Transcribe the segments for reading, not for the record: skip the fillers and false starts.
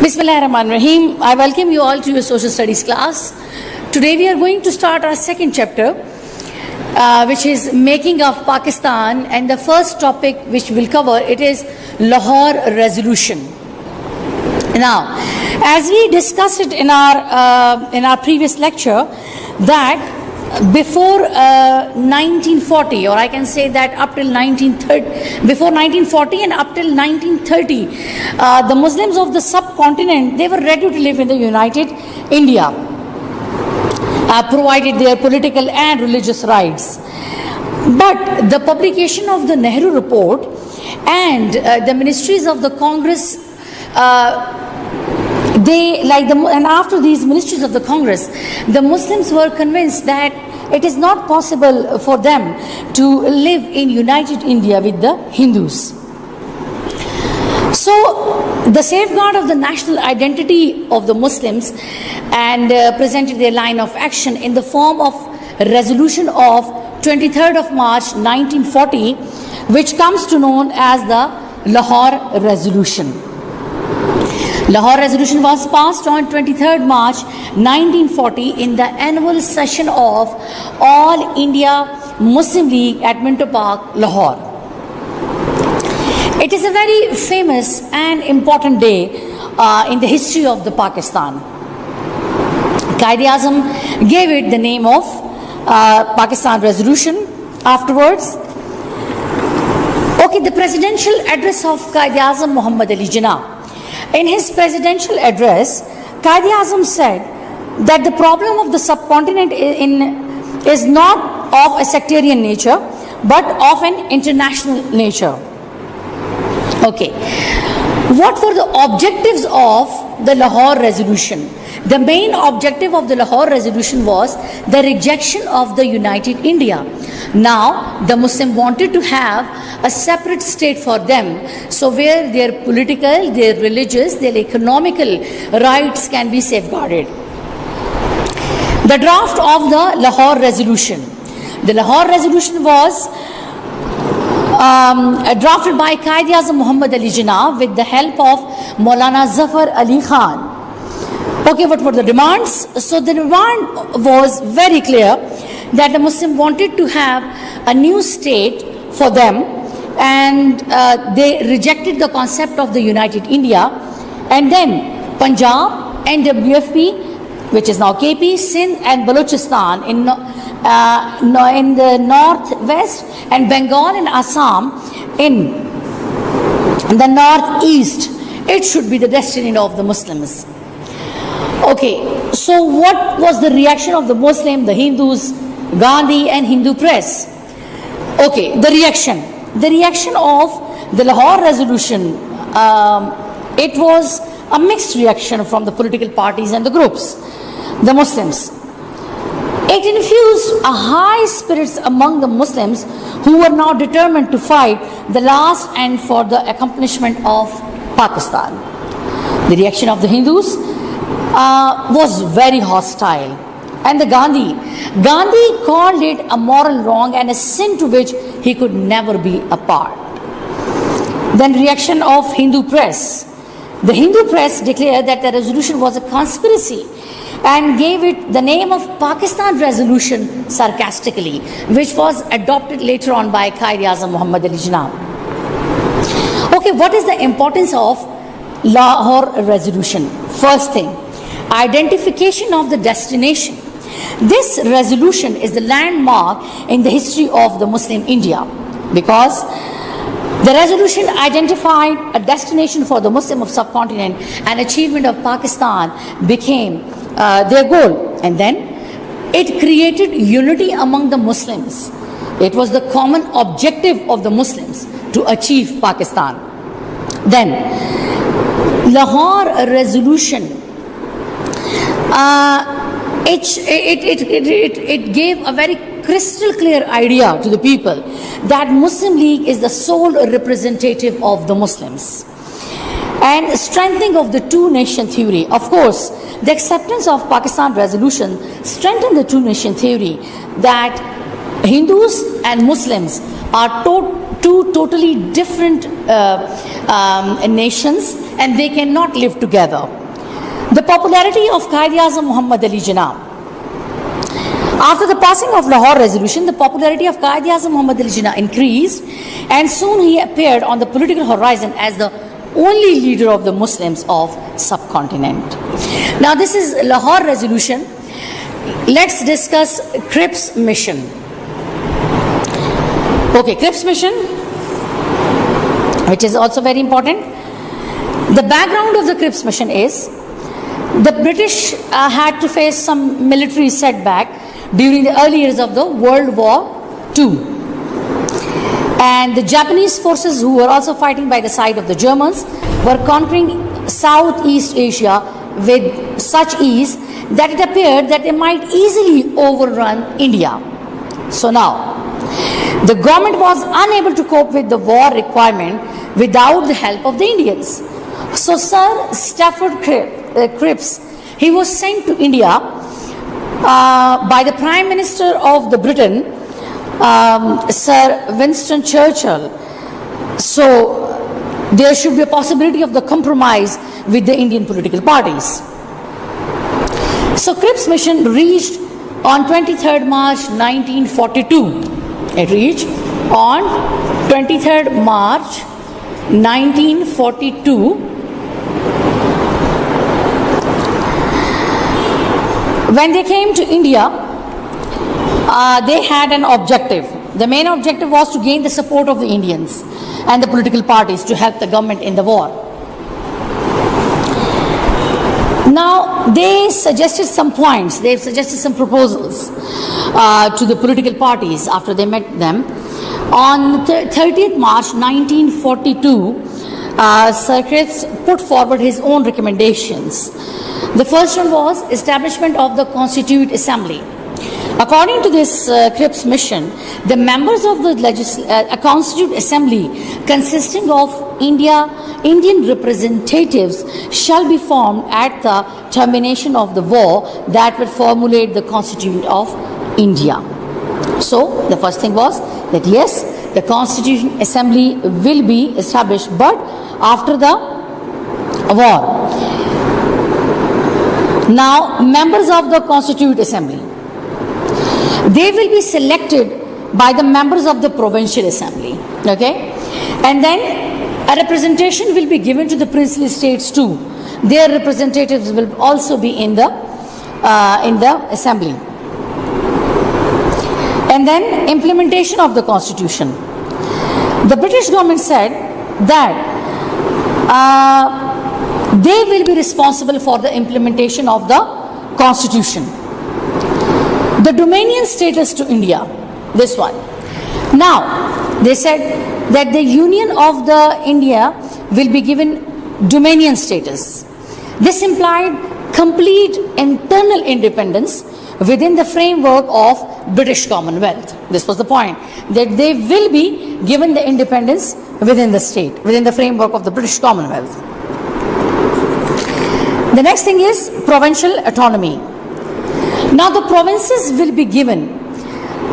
Bismillahirrahmanirrahim. I welcome you all to your social studies class. Today we are going to start our second chapter, which is making of Pakistan, and the first topic which we'll cover, it is Lahore resolution. Now, as we discussed it in our previous lecture, that before 1940, or I can say that up till 1930, before 1940 and up till 1930, the Muslims of the subcontinent, they were ready to live in the United India, provided their political and religious rights. But the publication of the Nehru report and the ministries of the Congress, and after these ministries of the Congress, the Muslims were convinced that it is not possible for them to live in united India with the Hindus. So the safeguard of the national identity of the Muslims and presented their line of action in the form of resolution of 23rd of March 1940, which comes to known as the Lahore resolution. Lahore resolution was passed on 23rd March 1940 in the annual session of All India Muslim League at Minto Park, Lahore. It is a very famous and important day in the history of the Pakistan. Quaid-e-Azam gave it the name of Pakistan resolution afterwards. Okay, the presidential address of Quaid-e-Azam Muhammad Ali Jinnah. In his presidential address, Quaid-e-Azam said that the problem of the subcontinent is not of a sectarian nature, but of an international nature. Okay. What were the objectives of the Lahore resolution? The main objective of the Lahore resolution was the rejection of the united India. Now, the Muslim wanted to have a separate state for them, so where their political, their religious, their economical rights can be safeguarded. The draft of the Lahore resolution. The Lahore resolution was drafted by Quaid-e-Azam Muhammad Ali Jinnah with the help of Maulana Zafar Ali Khan. Okay, what were the demands? So the demand was very clear that the Muslim wanted to have a new state for them, and they rejected the concept of the united India. And then Punjab, NWFP, which is now KP, Sindh and Balochistan in the northwest, and Bengal and Assam in the northeast, it should be the destiny of the Muslims. Okay, so what was the reaction of the Muslim, the Hindus, Gandhi and Hindu press? Okay, the reaction of the Lahore resolution, it was a mixed reaction from the political parties and the groups, the Muslims. It infused a high spirits among the Muslims who were now determined to fight the last and for the accomplishment of Pakistan. The reaction of the Hindus was very hostile, and the Gandhi called it a moral wrong and a sin to which he could never be a part. Then reaction of Hindu press. The Hindu press declared that the resolution was a conspiracy and gave it the name of Pakistan resolution sarcastically, which was adopted later on by Quaid-e-Azam Muhammad Ali Jinnah. Okay, what is the importance of Lahore resolution? First thing, identification of the destination. This resolution is the landmark in the history of the Muslim India, because the resolution identified a destination for the Muslim of subcontinent, and achievement of Pakistan became their goal. And then it created unity among the Muslims. It was the common objective of the Muslims to achieve Pakistan. Then Lahore resolution, it gave a very crystal clear idea to the people that Muslim League is the sole representative of the Muslims, and strengthening of the two-nation theory. Of course, the acceptance of Pakistan resolution strengthened the two-nation theory that Hindus and Muslims are two totally different nations, and they cannot live together. The popularity of Quaid-e-Azam Muhammad Ali Jinnah. After the passing of Lahore resolution, the popularity of Quaid-e-Azam Muhammad Ali Jinnah increased, and soon he appeared on the political horizon as the only leader of the Muslims of subcontinent. Now this is Lahore resolution. Let's discuss Cripps mission. Okay, Cripps mission, which is also very important. The background of the Cripps mission is the British had to face some military setback during the early years of the World War II. And the Japanese forces, who were also fighting by the side of the Germans, were conquering Southeast Asia with such ease that it appeared that they might easily overrun India. So now, the government was unable to cope with the war requirement without the help of the Indians. So Sir Stafford Cripps, he was sent to India by the Prime Minister of the Britain, Sir Winston Churchill. So there should be a possibility of the compromise with the Indian political parties. So Cripps mission reached on 23rd March 1942. It reached on 23rd March 1942. When they came to India, they had an objective. The main objective was to gain the support of the Indians and the political parties to help the government in the war. Now, they suggested some points, they suggested some proposals to the political parties after they met them. On 30th March 1942, Sir Cripps put forward his own recommendations. The first one was establishment of the Constituent Assembly. According to this Cripps mission, the members of the Constituent Assembly, consisting of Indian representatives, shall be formed at the termination of the war that will formulate the Constitution of India. So the first thing was that yes, the Constituent Assembly will be established, but after the war. Now, members of the Constituent Assembly, they will be selected by the members of the Provincial Assembly, okay? And then a representation will be given to the princely states too. Their representatives will also be in the assembly. And then implementation of the Constitution. The British government said that they will be responsible for the implementation of the Constitution. The dominion status to India, this one. Now, they said that the Union of the India will be given dominion status. This implied complete internal independence within the framework of British Commonwealth. This was the point, that they will be given the independence within the state, within the framework of the British Commonwealth. The next thing is provincial autonomy. Now the provinces will be given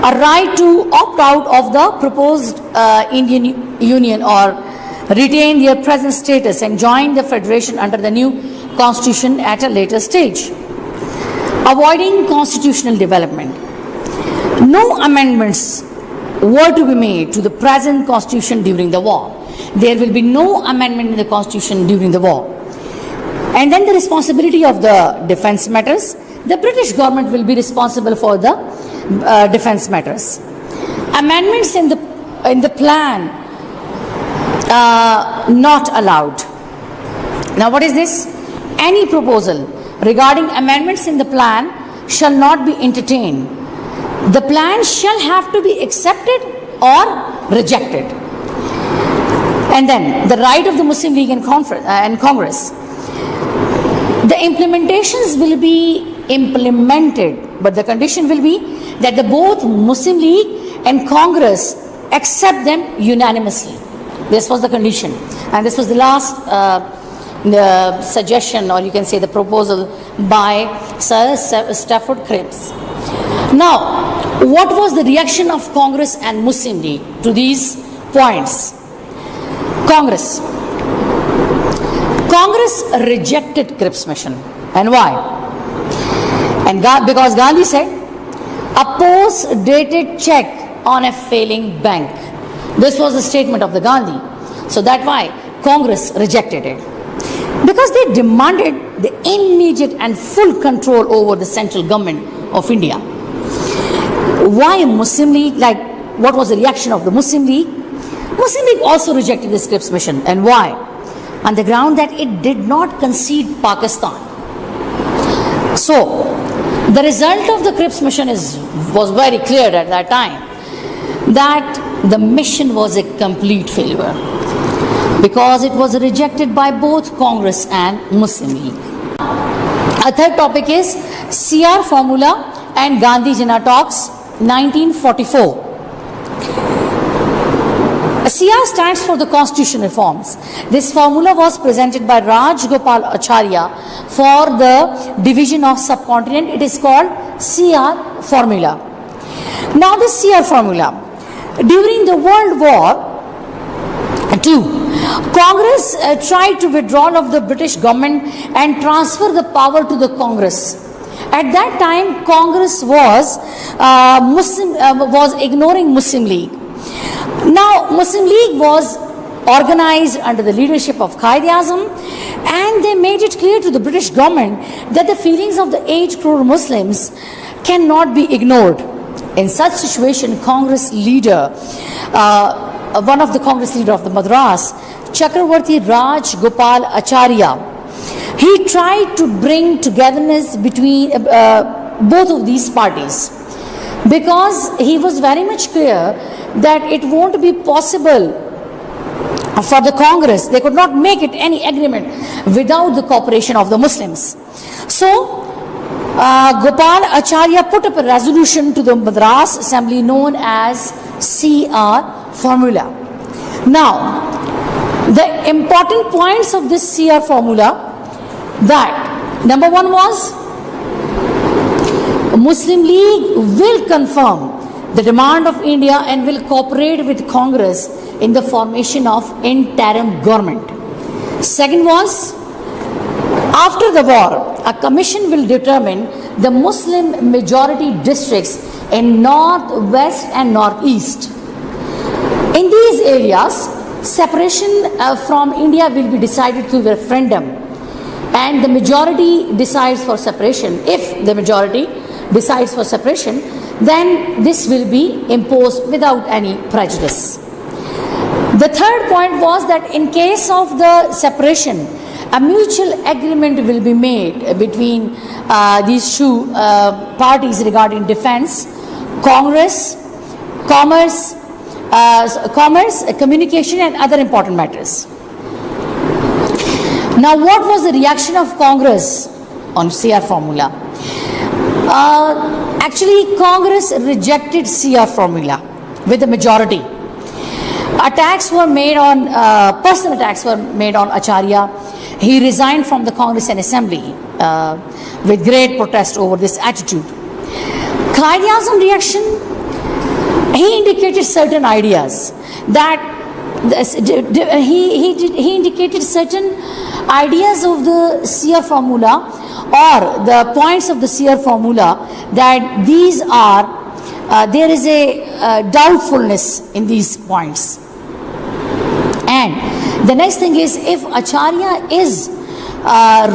a right to opt out of the proposed Indian Union or retain their present status and join the federation under the new constitution at a later stage. Avoiding constitutional development. No amendments were to be made to the present constitution during the war. There will be no amendment in the constitution during the war. And then the responsibility of the defense matters. The British government will be responsible for the defense matters. Amendments in the plan not allowed. Now what is this? Any proposal regarding amendments in the plan shall not be entertained. The plan shall have to be accepted or rejected. And then the right of the Muslim League and Congress. The implementations will be implemented, but the condition will be that the both Muslim League and Congress accept them unanimously. This was the condition, and this was the last suggestion, or you can say the proposal by Sir Stafford Cripps. Now, what was the reaction of Congress and Muslim League Congress rejected Cripps mission. And why? And because Gandhi said, a post-dated check on a failing bank. This was the statement of the Gandhi. So that's why Congress rejected it. Because they demanded the immediate and full control over the central government of India. Why Muslim League? Like, what was the reaction of the Muslim League? Muslim League also rejected this Cripps mission. And why? On the ground that it did not concede Pakistan. So, the result of the Cripps mission was very clear at that time, that the mission was a complete failure because it was rejected by both Congress and Muslim League. A third topic is CR formula and Gandhi-Jinnah talks, 1944. CR stands for the constitution reforms. This formula was presented by Raj Gopal Acharya for the division of subcontinent. It is called CR formula. Now this CR formula, during the World War II, Congress tried to withdraw of the British government and transfer the power to the Congress. At that time, Congress was ignoring Muslim League. Now, Muslim League was organized under the leadership of Quaid-e-Azam, and they made it clear to the British government that the feelings of the 8 crore Muslims cannot be ignored. In such situation, Congress leader, one of the Congress leader of the Madras, Chakravarti Raj Gopal Acharya, he tried to bring togetherness between both of these parties, because he was very much clear that it won't be possible for the Congress. They could not make it any agreement without the cooperation of the Muslims. So, Gopal Acharya put up a resolution to the Madras Assembly known as CR formula. Now, the important points of this CR formula, that number one was Muslim League will confirm the demand of India and will cooperate with Congress in the formation of interim government. Second was, after the war, a commission will determine the Muslim majority districts in north, west and northeast. In these areas, separation from India will be decided through referendum, and the majority decides for separation. If the majority decides for separation, then this will be imposed without any prejudice. The third point was that in case of the separation, a mutual agreement will be made between these two parties regarding defense, commerce, communication and other important matters. Now, what was the reaction of Congress on CR formula? Actually, Congress rejected CR formula with the majority. Attacks were made on, personal attacks were made on Acharya. He resigned from the Congress and Assembly with great protest over this attitude. Quaid-e-Azam reaction, he indicated certain ideas that he indicated certain ideas of the CR formula, or the points of the CR formula, that these are, there is a doubtfulness in these points. And the next thing is, if Acharya is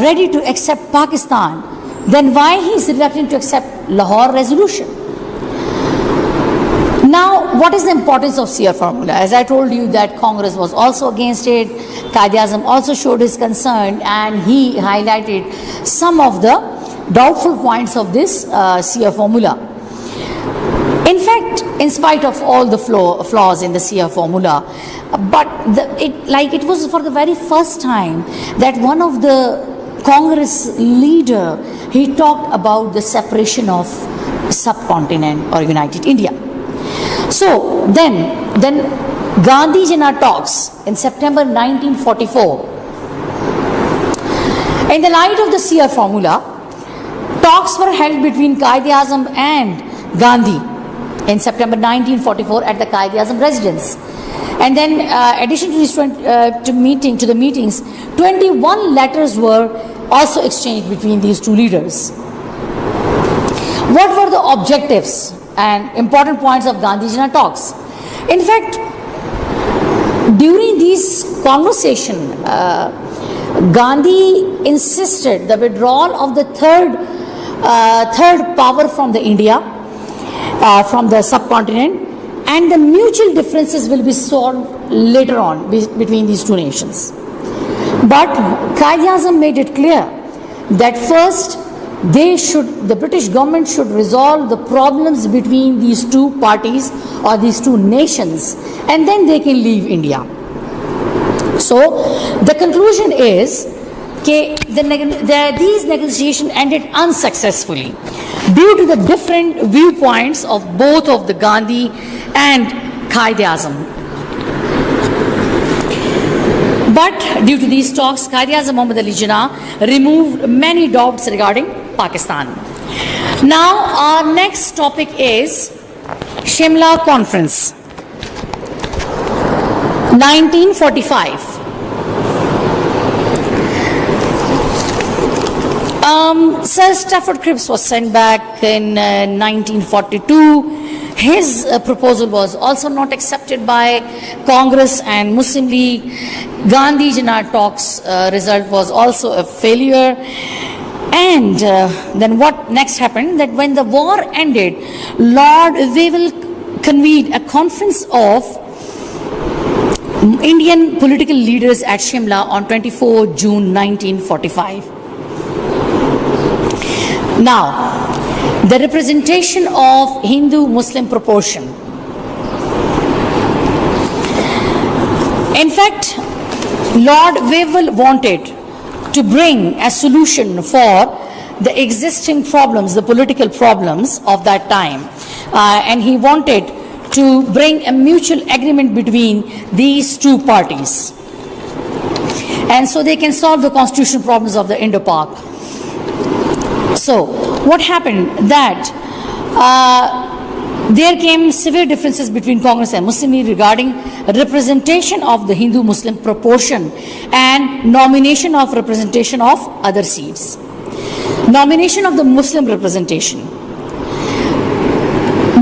ready to accept Pakistan, then why he is reluctant to accept Lahore resolution? Now, what is the importance of CR formula? As I told you that Congress was also against it, Quaid-e-Azam also showed his concern, and he highlighted some of the doubtful points of this CR formula. In fact, in spite of all the flaws in the CR formula, but it was for the very first time that one of the Congress leader, he talked about the separation of subcontinent or United India. So then Gandhi-Jinnah talks in September 1944. In the light of the CR formula, talks were held between Quaid-e-Azam and Gandhi in September 1944 at the Quaid-e-Azam residence. And then, addition to these to the meetings, 21 letters were also exchanged between these two leaders. What were the objectives and important points of Gandhi-Jinnah talks? In fact, during these conversations, Gandhi insisted the withdrawal of the third power from the India, from the subcontinent, and the mutual differences will be solved later on between these two nations. But Quaid-e-Azam made it clear that first the British government should resolve the problems between these two parties or these two nations, and then they can leave India. So the conclusion is that these negotiations ended unsuccessfully due to the different viewpoints of both of the Gandhi and Quaid-e-Azam. But due to these talks, Quaid-e-Azam Muhammad Ali Jinnah removed many doubts regarding Pakistan. Now our next topic is Shimla Conference, 1945. Sir Stafford Cripps was sent back in 1942. His proposal was also not accepted by Congress and Muslim League. Gandhi-Jinnah talks result was also a failure. And then what next happened? That when the war ended, Lord Wavell convened a conference of Indian political leaders at Shimla on 24 June 1945. Now, the representation of Hindu-Muslim proportion. In fact, Lord Wavell wanted to bring a solution for the existing problems, the political problems of that time. And he wanted to bring a mutual agreement between these two parties. And so they can solve the constitutional problems of the Indo-Pak. So, what happened? That there came severe differences between Congress and Muslim League regarding representation of the Hindu-Muslim proportion and nomination of representation of other seats. Nomination of the Muslim representation.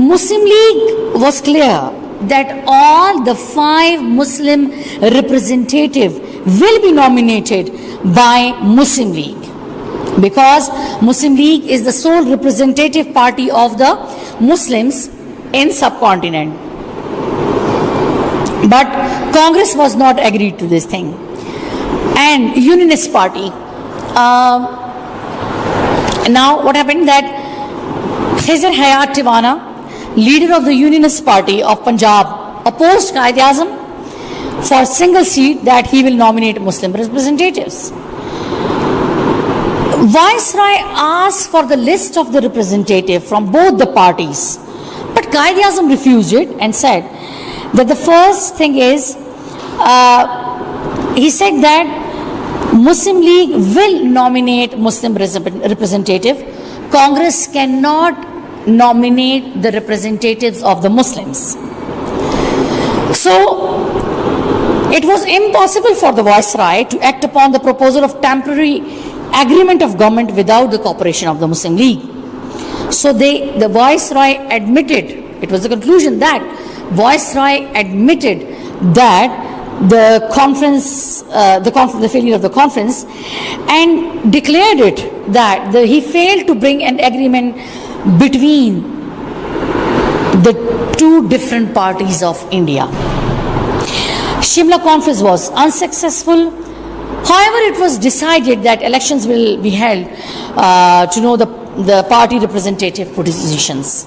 Muslim League was clear that all the 5 Muslim representatives will be nominated by Muslim League, because Muslim League is the sole representative party of the Muslims in subcontinent. But Congress was not agreed to this thing. And Unionist Party. Now what happened? That Khizr Hayat Tiwana, leader of the Unionist Party of Punjab, opposed Quaid-e-Azam for a single seat that he will nominate Muslim representatives. Viceroy asked for the list of the representatives from both the parties, but Quaid-e-Azam refused it and said that the first thing is, he said that Muslim League will nominate Muslim representative. Congress cannot nominate the representatives of the Muslims. So it was impossible for the Viceroy to act upon the proposal of temporary agreement of government without the cooperation of the Muslim League. So the Viceroy admitted, it was the conclusion that Viceroy admitted that the conference, the failure of the conference, and declared it that he failed to bring an agreement between the two different parties of India. Shimla conference was unsuccessful. However, it was decided that elections will be held to know the party representative positions.